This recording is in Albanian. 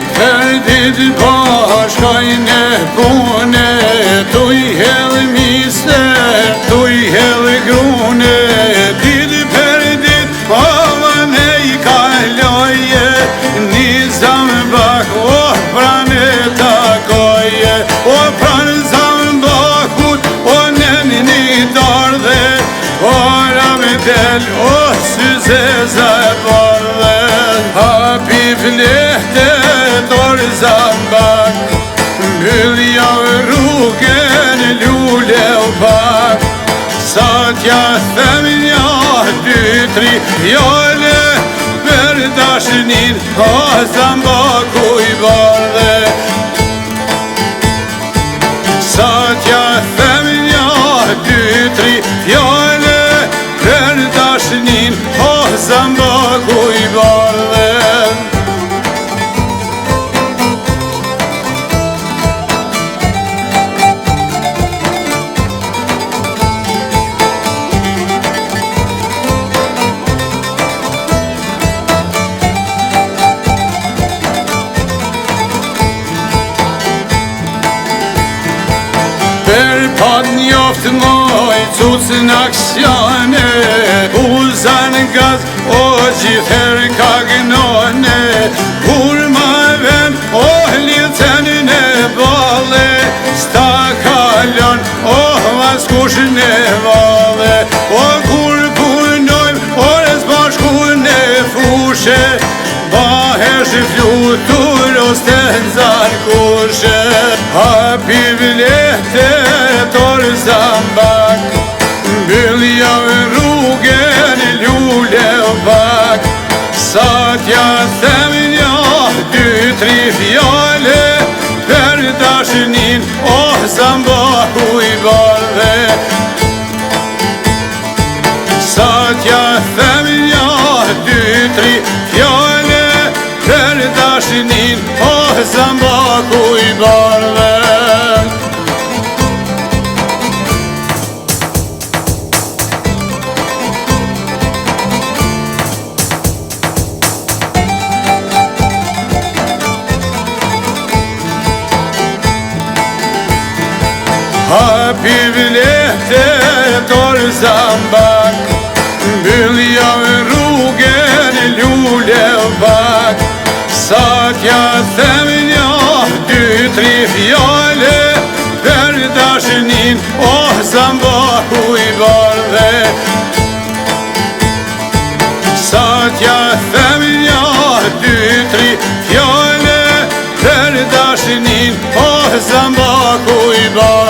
dit po shkojnë pune, tu I hedh mister, tu I hedh grune, dit për dit po vëne I kaloje, një zambak o pranë takoje, o pranë zambakut o neni një dardhe, o rame del o syze zabardhe, hapi flehte dorë zambak, mbyllja rrugën lule u pak, sa t'ja them një, dy, tri fjale, për dashnin o zambaku I bardhe. Sa t'ja them një, dy, tri fjale, për dashnin o zambaku I bardhe. Per pat njoft moj, cucë në aksione, uzan gaz, o gjithher ka gnone, kur ma ven, o licen në bale, sta kalon, o vaskush në vale, o kur punojm, o rezbashku në fushe, bahesh flutur o stenzar kushe, hapi vlehte dorë zambak, mbyllja rrugën lule u pak, sa t'ja them një, dy, tri fjale, për dashnin o zambaku I bardhe. Sa t'ja them një, dy, tri fjale, për dashnin o zambaku I bardhe. Hapi vlehte dorë zambak, mbyllja rrugën lule u pak, sa t'ja them një, dy, tri fjale, për dashnin o zambaku I bardhe. Sa t'ja them një, dy, tri fjale, për dashnin o zambaku I bardhe.